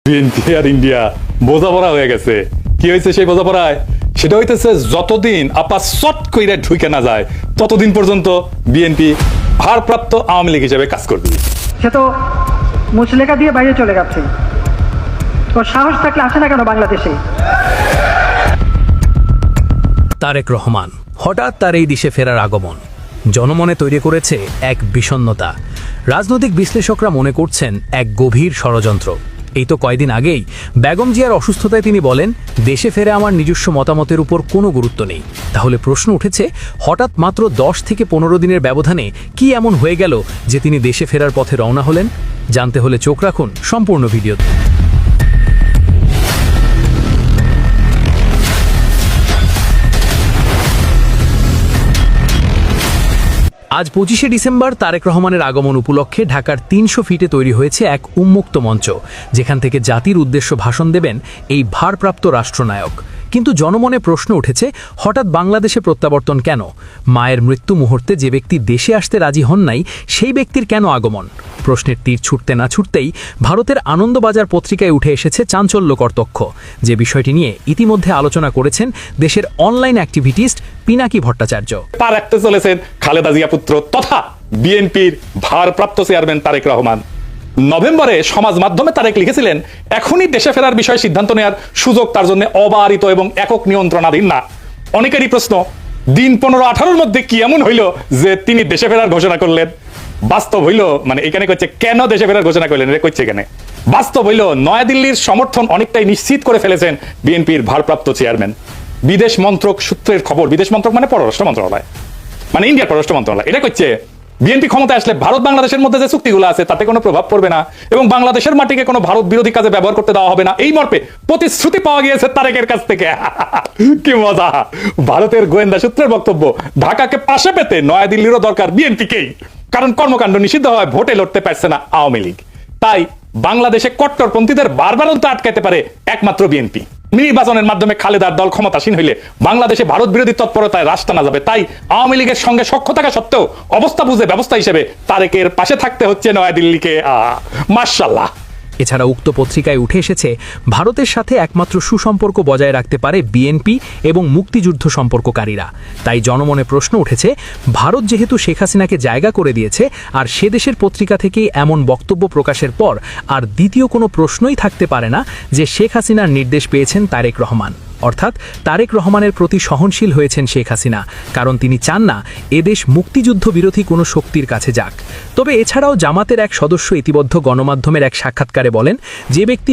BNP আর India বোঝাপড়া হয়ে গেছে। কি হয়েছে সেই বোঝাপড়ায়? সেটা হইতেছে যতদিন আপা চট কইরা ঢুকে না যায় ততদিন পর্যন্ত বিএনপি ভারপ্রাপ্ত আওয়ামী লীগ হিসেবে কাজ করবে। সে তো মুচলেখা দিয়ে বাইরে চলে গেছে, ওর সাহস থাকলে আসে না কেন বাংলাদেশে? তারেক রহমান হঠাৎ তার এই দেশে ফেরার আগমন জনমনে তৈরি করেছে এক বিষণ্ণতা। রাজনৈতিক বিশ্লেষকরা মনে করছেন এক গভীর ষড়যন্ত্র। এই তো কয়েকদিন আগেই বেগম জিয়ার অসুস্থতায় তিনি বলেন, দেশে ফেরে আমার নিজস্ব মতামতের উপর কোনো গুরুত্ব নেই। তাহলে প্রশ্ন উঠেছে, হঠাৎ মাত্র 10 থেকে 15 দিনের ব্যবধানে কি এমন হয়ে গেল যে তিনি দেশে ফেরার পথে রওনা হলেন? জানতে হলে চোখ রাখুন সম্পূর্ণ ভিডিওতে। আজ 25শে ডিসেম্বর তারেক রহমানের আগমন উপলক্ষে ঢাকার 300 ফিটে তৈরি হয়েছে এক উন্মুক্ত মঞ্চ, যেখান থেকে জাতির উদ্দেশ্য ভাষণ দেবেন এই ভারপ্রাপ্ত রাষ্ট্রনায়ক। কিন্তু জনমনে প্রশ্ন উঠেছে, হঠাৎ বাংলাদেশে প্রত্যাবর্তন কেন? মায়ের মৃত্যু মুহূর্তে যে ব্যক্তি দেশে আসতে রাজি হন নাই, সেই ব্যক্তির কেন আগমন? প্রশ্নের তীর ছুটতে না ছুটতেই ভারতের আনন্দবাজার পত্রিকায় উঠে এসেছে চাঞ্চল্যকর তথ্য, যে বিষয়টি নিয়ে ইতিমধ্যে আলোচনা করেছেন দেশের অনলাইন অ্যাক্টিভিটিস্ট পিনাকি ভট্টাচার্য। পা রাখতে চলেছেন খালেদা জিয়া পুত্র তথা বিএনপির ভারপ্রাপ্ত চেয়ারম্যান তারেক রহমান। নভেম্বরে সমাজ মাধ্যমে তারেক লিখেছিলেন, এখনই দেশে ফেরার বিষয়ে সিদ্ধান্ত নেওয়ার সুযোগ তার জন্য অবারিত এবং একক নিয়ন্ত্রণাধীন না। অনেকেরই প্রশ্ন, দিন 15-18 মধ্যে কি এমন হইল যে তিনি দেশে ফেরার ঘোষণা করলেন? বাস্তব হইল, মানে এখানে কইছে কেন দেশে ফেরার ঘোষণা করলেন, এটা কইছে এখানে। বাস্তব হইল, নয়াদিল্লির সমর্থন অনেকটাই নিশ্চিত করে ফেলেছেন বিএনপির ভারপ্রাপ্ত চেয়ারম্যান। বিদেশ মন্ত্রক সূত্রের খবর, বিদেশ মন্ত্রক মানে পররাষ্ট্র মন্ত্রণালয়, মানে ইন্ডিয়ার পররাষ্ট্র মন্ত্রণালয়, এটা কইছে বিএনপি ক্ষমতায় আসলে ভারত বাংলাদেশের মধ্যে যে চুক্তিগুলো আছে তাতে কোনো প্রভাব পড়বে না এবং বাংলাদেশের মাটিকে কোনো ভারত বিরোধী কাজে ব্যবহার করতে দেওয়া হবে না, এই মর্মে প্রতিশ্রুতি পাওয়া গিয়েছে তারেকের কাছ থেকে। কি মজা! ভারতের গোয়েন্দা সূত্রের বক্তব্য, ঢাকাকে পাশে পেতে নয়াদিল্লিরও দরকার বিএনপিকেই, কারণ কর্মকাণ্ড নিষিদ্ধ হয়, ভোটে লড়তে পারছে না আওয়ামী লীগ। তাই বাংলাদেশে কট্টরপন্থীদের বারবারন্ত আটকাতে পারে একমাত্র বিএনপি। নির্বাচনের মাধ্যমে খালেদার দল ক্ষমতাসীন হইলে বাংলাদেশে ভারত বিরোধী তৎপরতায় রাশ টানা যাবে। তাই আওয়ামী লীগের সঙ্গে সখ্য থাকা সত্ত্বেও অবস্থা বুঝে ব্যবস্থা হিসেবে তারেকের পাশে থাকতে হচ্ছে নয়াদিল্লিকে। মাশাআল্লাহ। এছাড়া উক্ত পত্রিকায় উঠে এসেছে, ভারতের সাথে একমাত্র সুসম্পর্ক বজায় রাখতে পারে বিএনপি এবং মুক্তিযুদ্ধ সম্পর্ককারীরা। তাই জনমনে প্রশ্ন উঠেছে, ভারত যেহেতু শেখ হাসিনাকে জায়গা করে দিয়েছে আর সে দেশের পত্রিকা থেকেই এমন বক্তব্য প্রকাশের পর আর দ্বিতীয় কোনো প্রশ্নই থাকতে পারে না যে শেখ হাসিনার নির্দেশ পেয়েছেন তারেক রহমান। অর্থাৎ তারেক রহমানের প্রতি সহনশীল হয়েছেন শেখ হাসিনা, কারণ তিনি চান না এদেশ মুক্তিযুদ্ধ বিরোধী কোনো শক্তির কাছে যাক। তবে এছাড়াও জামাতের এক সদস্য ইতিমধ্যে গণমাধ্যমের এক সাক্ষাৎকারে বলেন, যে ব্যক্তি